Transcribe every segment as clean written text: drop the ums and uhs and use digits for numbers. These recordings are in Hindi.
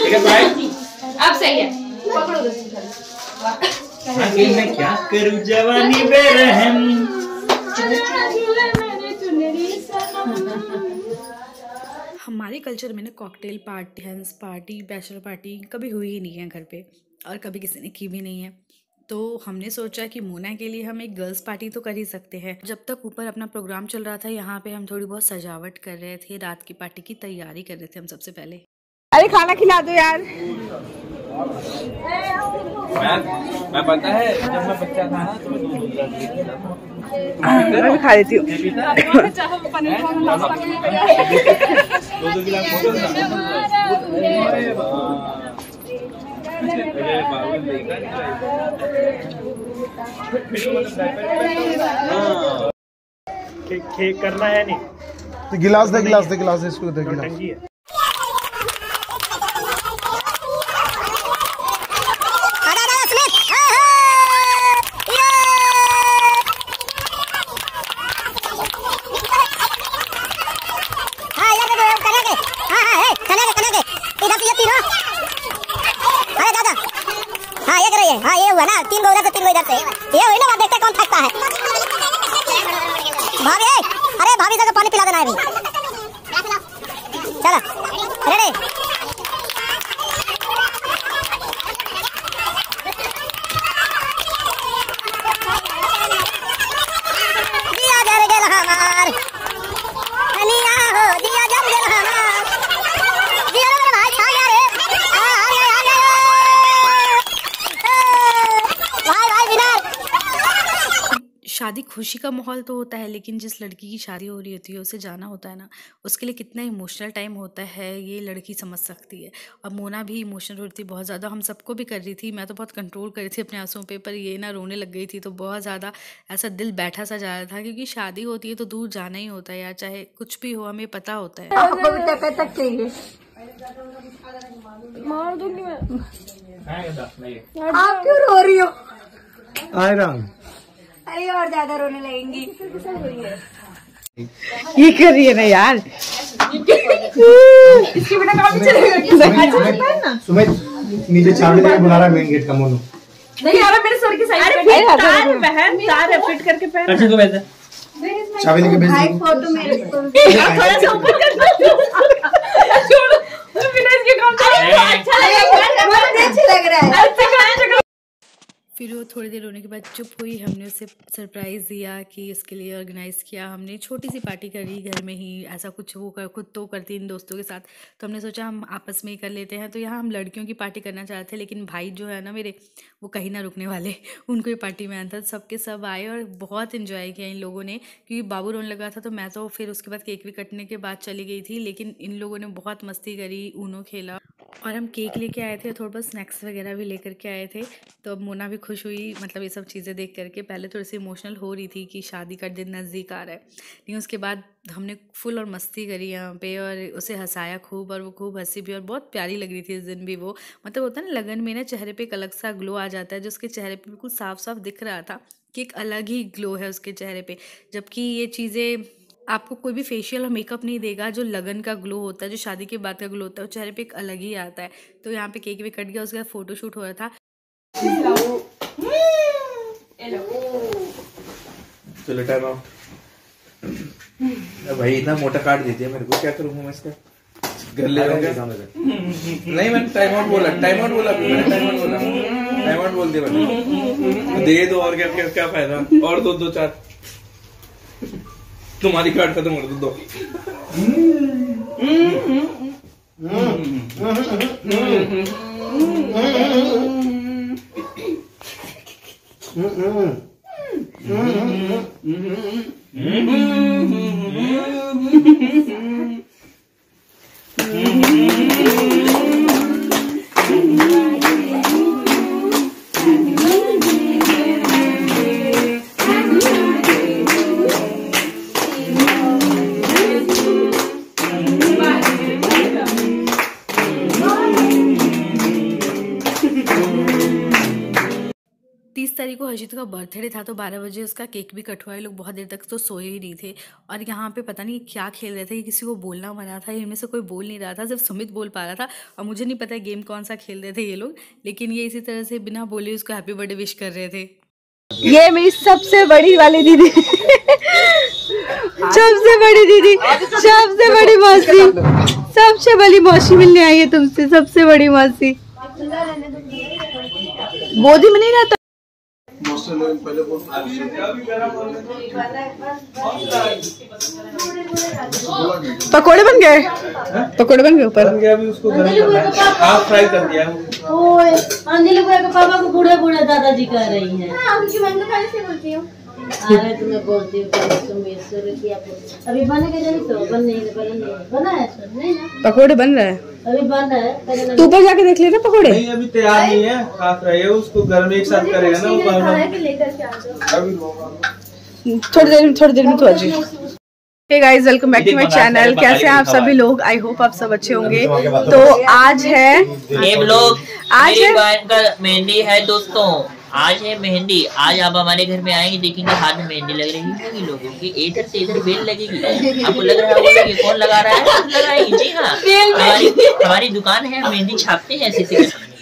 अब सही है, पकड़ो आगे मैं क्या करूं जवानी बेरहम। हमारे कल्चर में ना cocktail party, hens party, bachelor party कभी हुई ही नहीं है घर पे, और कभी किसी ने की भी नहीं है। तो हमने सोचा कि मोना के लिए हम एक गर्ल्स पार्टी तो कर ही सकते हैं। जब तक ऊपर अपना प्रोग्राम चल रहा था, यहाँ पे हम थोड़ी बहुत सजावट कर रहे थे, रात की पार्टी की तैयारी कर रहे थे हम सबसे पहले। अरे खाना खिला दो यार। मैं पता है जब मैं बच्चा था ना तो मैं मैं भी खा लेती हूँ। दो गिलास करना है नहीं तो गिलास दे इसको दे गिलास। हाँ ये हुआ ना, 3 गो उधर से 3 गो इधर से, ये हुई ना, देखते कौन थकता है। भाभी, अरे भाभी से पानी पिला देना है अभी। चलो रेडी। दिया जल गेल हमार, अनिया हो दिया जल गेल हमार, दिया रे भाई छा गया रे, शादी खुशी का माहौल तो होता है, लेकिन जिस लड़की की शादी हो रही होती है उसे जाना होता है ना, उसके लिए कितना इमोशनल टाइम होता है ये लड़की समझ सकती है। और मोना भी इमोशनल होती थी बहुत ज़्यादा, हम सबको भी कर रही थी, मैं तो बहुत कंट्रोल कर रही थी अपने आंसुओं पे, पर ये ना रोने लग गई थी तो बहुत ज़्यादा ऐसा दिल बैठा सा जा रहा था, क्योंकि शादी होती है तो दूर जाना ही होता है यार, चाहे कुछ भी हो हमें पता होता है। आपको भी तक चाहिए, मार दूंगी मैं। आप क्यों रो रही हो? अरे और ज्यादा रोने लगेंगी। ये कर रही है ना यार, इसके बिना काम नहीं चलेगा। सुमित नीचे चाबी लेके बुला रहा है मेन गेट का मोनू। नहीं यार मेरे सर की साइड पे तार बहन, तार है फिट करके पहन। अच्छा तो वैसे चाबी लेके भेज दो। फोटो मेरे को थोड़ा सा ऊपर कर दो, छोड़ो बिना इसके काम चलेगा। अच्छा लग रहा है। फिर वो थोड़ी देर रोने के बाद चुप हुई, हमने उसे सरप्राइज़ दिया कि इसके लिए ऑर्गेनाइज़ किया हमने, छोटी सी पार्टी करी घर में ही, ऐसा कुछ वो खुद तो करती इन दोस्तों के साथ, तो हमने सोचा हम आपस में ही कर लेते हैं। तो यहाँ हम लड़कियों की पार्टी करना चाहते थे, लेकिन भाई जो है ना मेरे, वो कहीं ना रुकने वाले, उनको ये पार्टी में आना था। सबके सब आए और बहुत इन्जॉय किया इन लोगों ने, क्योंकि बाबू रोने लगा था तो मैं तो फिर उसके बाद केक भी कटने के बाद चली गई थी, लेकिन इन लोगों ने बहुत मस्ती करी, ऊनो खेला, और हम केक लेके आए थे, थोड़ा बहुत स्नैक्स वगैरह भी लेकर के आए थे। तो अब मोना भी खुश हुई, मतलब ये सब चीज़ें देख करके। पहले थोड़ी सी इमोशनल हो रही थी कि शादी का दिन नज़दीक आ रहा है, लेकिन उसके बाद हमने फुल और मस्ती करी यहाँ पे, और उसे हंसाया खूब, और वो खूब हंसी भी, और बहुत प्यारी लग रही थी इस दिन भी वो। मतलब होता है ना लगन में ना चेहरे पे एक अलग सा ग्लो आ जाता है, जो उसके चेहरे पे बिल्कुल साफ साफ दिख रहा था कि एक अलग ही ग्लो है उसके चेहरे पे। जबकि ये चीज़ें आपको कोई भी फेशियल और मेकअप नहीं देगा, जो लगन का ग्लो होता है, जो शादी के बाद का ग्लो होता है, वो चेहरे पे एक अलग ही आता है। तो यहाँ पे केक भी कट गया, उसके बाद फोटोशूट हो रहा था। चलो टाइम आउट। भाई इतना मोटा काट देती है मेरे को, क्या करूँगा मैं इसका? घर ले जाऊंगा। नहीं मैंने टाइम आउट बोला, टाइम आउट बोला, टाइम आउट बोल दिया मैंने। दे दो, और क्या फायदा, और दो 4 तुम्हारी कार्ड खत्म कर दो। तारीख को हर्षित का बर्थडे था, तो 12 बजे उसका केक भी कट हुआ है। लोग बहुत देर तक तो सोए ही नहीं थे और यहाँ पे पता नहीं क्या खेल रहे थे, किसी को बोलना मना था, इनमें से कोई बोल नहीं रहा था, सिर्फ सुमित बोल पा रहा था। और मुझे नहीं पता गेम कौन सा खेल रहे थे ये लोग, लेकिन ये इसी तरह से बिना बोले उसको हैप्पी बर्थडे विश कर रहे थे। ये मेरी सबसे बड़ी वाली दीदी, सबसे बड़ी दीदी, सबसे बड़ी मौसी, सबसे बड़ी मौसी मिलने आई है तुमसे, सबसे बड़ी मौसी। गोदी में नहीं रहता। पकोड़े बन गए, पकोड़े बन गए ऊपर। उसको हाफ फ्राई कर दिया। पापा को बूढ़ा बूढ़ा दादाजी कह रही है। अरे तुम्हें बोलती हूँ अभी बने के जानी तो बन नहीं बना है नहीं ना, पकोड़े बन रहा है, अभी बन रहा है। तू ऊपर जाके देख लेना पकोड़े। नहीं अभी तैयार नहीं है, हाफ फ्राई है, उसको घर में एक साथ करेगा ना थोड़ी देर में तो आ जाए। Hey guys, welcome back to my channel. कैसे हैं आप सभी लोग? आई होप आप सब अच्छे होंगे। तो आज है आज मेहंदी है दोस्तों, आज है मेहंदी। आज आप हमारे घर में आएंगे, देखेंगे हाथ में मेहंदी लग रही होगी लोगों की, इधर से इधर बेल लगेगी। आपको लग रहा होगा कि कौन लगा रहा है? लगा है जी हाँ, हमारी दुकान है, मेहंदी छापते हैं ऐसे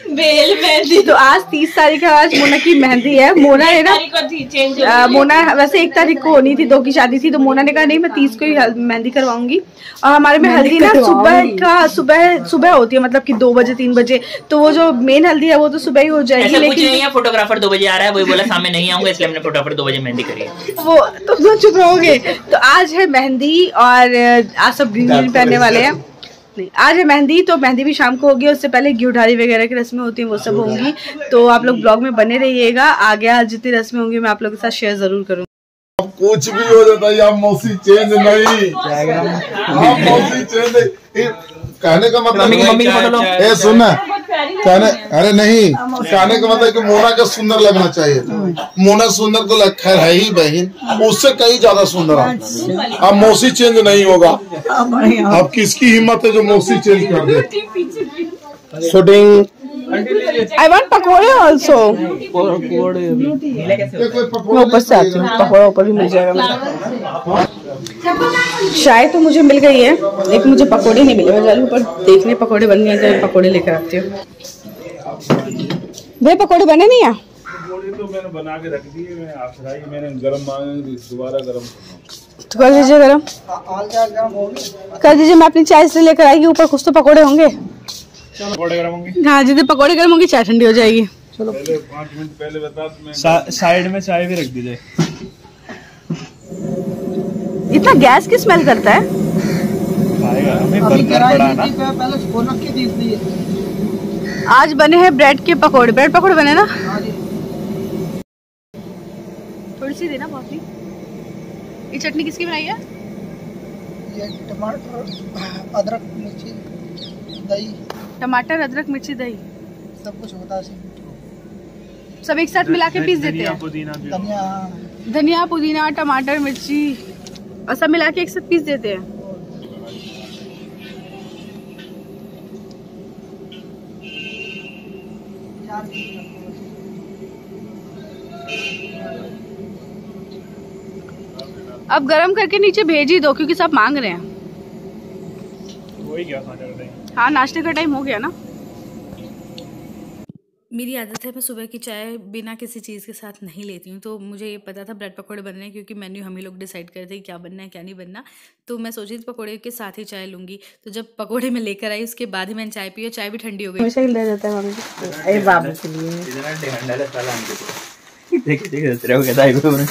बेल मेहंदी। तो आज 30 तारीख है, आज मोना की मेहंदी है। मोना है ना, मोना वैसे 1 तारीख को होनी थी, 2 की शादी थी, तो मोना ने कहा नहीं मैं 30 को ही मेहंदी करवाऊंगी। और हमारे में हल्दी ना सुबह होती है, मतलब कि 2 बजे 3 बजे। तो वो जो मेन हल्दी है वो तो सुबह ही हो जाएगी। लेकिन फोटोग्राफर 2 बजे आ रहा है, वही बोला सामने नहीं आऊंगा, इसलिए हमने फटाफट 2 बजे मेहंदी करी है। वो तो चुप रहोगे। तो आज है मेहंदी और आज सब ग्रीन पहनने वाले हैं। नहीं, आज है मेहंदी, तो मेहंदी भी शाम को होगी। उससे पहले घी ढारी वगैरह की रस्में होती हैं, वो सब होंगी। तो आप लोग ब्लॉग में बने रहिएगा, आगे आज जितनी रस्में होंगी मैं आप लोगों के साथ शेयर जरूर करूँगी। कुछ भी हो जाता है, आप मौसी चेंज नहीं, आप मौसी चेंज नहीं। कहने का मतलब ए सुनना, कहने अरे नहीं, कहने का मतलब कि मोना का सुंदर लगना चाहिए। मोना सुंदर तो खैर है ही बहन, उससे कहीं ज्यादा सुंदर है। अब मौसी चेंज नहीं होगा। अब किसकी हिम्मत है जो मौसी चेंज कर दे? शूटिंग I want पकोड़े also। मैं ऊपर से आती हूँ, पकोड़ा ऊपर भी मिल जाएगा। चाय तो मुझे मिल गई है, लेकिन मुझे पकोड़े नहीं मिले। मैं जा रही हूँ ऊपर देखने, पकोड़े बन गए तो पकोड़े लेकर आती हूँ। भाई पकोड़े बने नहीं है? पकोड़े तो मैंने बना के रख दिए, मैंने गरम मांगे, दोबारा गरम तो कर दीजिए गरम, कर दीजिए। मैं अपनी चाय से लेकर आएगी, ऊपर कुछ तो पकोड़े होंगे। पकोड़े गरम होंगे? हाँ, जितने पकोड़े गरम होंगे चाय ठंडी हो जाएगी। चलो पहले 5 मिनट पहले बता, साइड में चाय भी रख दीजिए। इतना गैस की स्मेल करता है। आज बने हैं ब्रेड के पकोड़े। ब्रेड पकोड़े बने ना? थोड़ी सी देना, बहुत ही। ये चटनी किसकी बनाई है? ये टमाटर अदरक मिर्ची दही, टमाटर अदरक मिर्ची दही सब कुछ होता है, सब एक साथ मिला के पीस देते हैं। धनिया पुदीना टमाटर मिर्ची और सब मिला के एक साथ पीस देते हैं। अब गरम करके नीचे भेज ही दो, क्योंकि सब मांग रहे हैं। वही क्या खाने का टाइम? हाँ, नाश्ते का टाइम हो गया ना। मेरी आदत है मैं सुबह की चाय बिना किसी चीज़ के साथ नहीं लेती हूँ। तो मुझे ये पता था ब्रेड पकोड़े बनने हैं, क्योंकि मेन्यू हम ही लोग डिसाइड करते हैं क्या बनना है क्या नहीं बनना। तो मैं सोची थी पकोड़े के साथ ही चाय लूँगी। तो जब पकोड़े में लेकर आई उसके बाद ही मैंने चाय पी और चाय भी ठंडी हो गई। हमेशा ले जाता है मम्मी बाबू के लिए।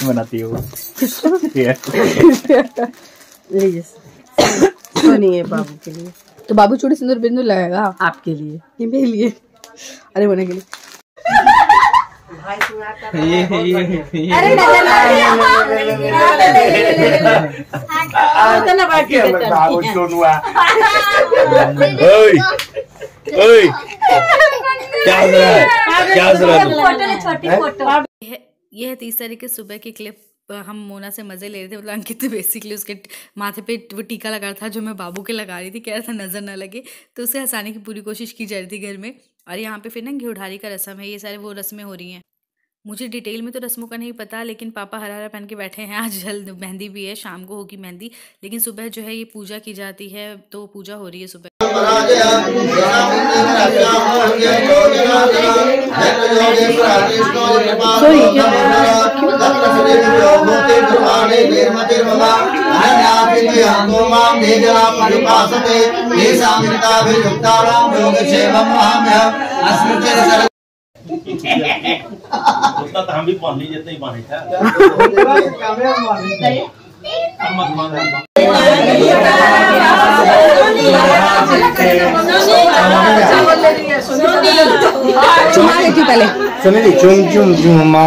बनाती है वो। नहीं है बाबू के लिए, तो बाबू चूड़ी सिंदूर बिंदु लगाएगा आपके लिए, ये मेरे लिए, अरे होने के लिए। यह है 30 तारीख के सुबह की क्लिप। हम मोना से मजे ले रहे थे, मतलब अंकित तो बेसिकली उसके माथे पे वो टीका लगा रहा था जो मैं बाबू के लगा रही थी, कह रहा था नजर ना लगे, तो उसे हंसाने की पूरी कोशिश की जा रही थी घर में। और यहाँ पे फिर ना घी ढारी का रस्म है, ये सारे वो रस्में हो रही हैं। मुझे डिटेल में तो रस्मों का नहीं पता, लेकिन पापा हरा हरा पहन के बैठे हैं। आज जल्द मेहंदी भी है, शाम को होगी मेहंदी, लेकिन सुबह जो है ये पूजा की जाती है, तो पूजा हो रही है सुबह। उतना तो हम भी पढ़ लीजिए, जितना ही पढ़े था। चुमा लेती हूँ पहले। सुनिए जी, चुम चुम चुमा।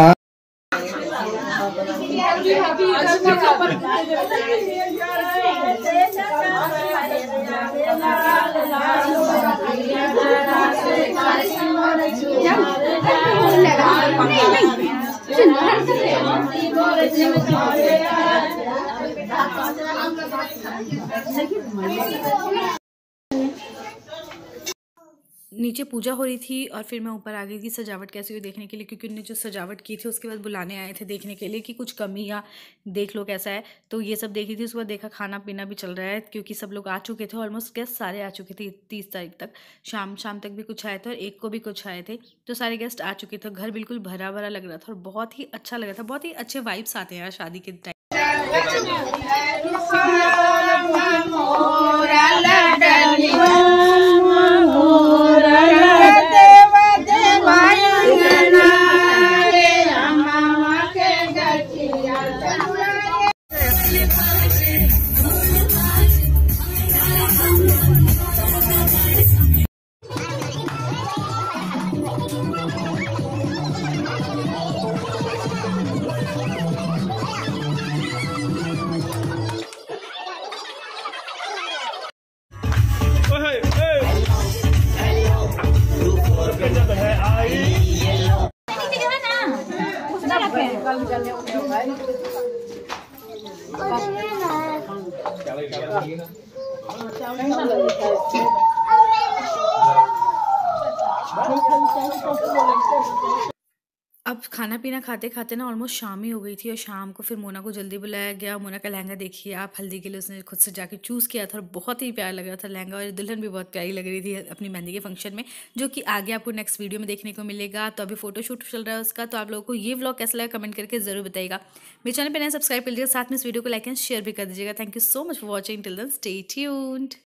नीचे पूजा हो रही थी और फिर मैं ऊपर आ गई थी सजावट कैसी हुई देखने के लिए, क्योंकि उन्होंने जो सजावट की थी उसके बाद बुलाने आए थे देखने के लिए कि कुछ कमी या देख लो कैसा है। तो ये सब देखी थी, उसके बाद देखा खाना पीना भी चल रहा है, क्योंकि सब लोग आ चुके थे, ऑलमोस्ट गेस्ट सारे आ चुके थे 30 तारीख तक। शाम तक भी कुछ आए थे और 1 को भी कुछ आए थे, तो सारे गेस्ट आ चुके थे। घर बिल्कुल भरा भरा लग रहा था और बहुत ही अच्छा लग रहा था। बहुत ही अच्छे वाइब्स आते हैं यार शादी के टाइम। अब खाना पीना खाते खाते ना ऑलमोस्ट शाम ही हो गई थी और शाम को फिर मोना को जल्दी बुलाया गया। मोना का लहंगा देखिए आप, हल्दी के लिए उसने खुद से जाके चूज़ किया था और बहुत ही प्यारा लग रहा था लहंगा, और दुल्हन भी बहुत प्यारी लग रही थी अपनी मेहंदी के फंक्शन में, जो कि आगे आपको नेक्स्ट वीडियो में देखने को मिलेगा। तो अभी फोटोशूट चल रहा है उसका, तो आप लोगों को ये व्लॉग कैसा लगा कमेंट करके जरूर बताइएगा। मेरे चैनल पर नए सब्सक्राइब कर लीजिएगा, साथ में इस वीडियो को लाइक एंड शेयर भी कर दीजिएगा। Thank you so much for watching, till then stay tuned.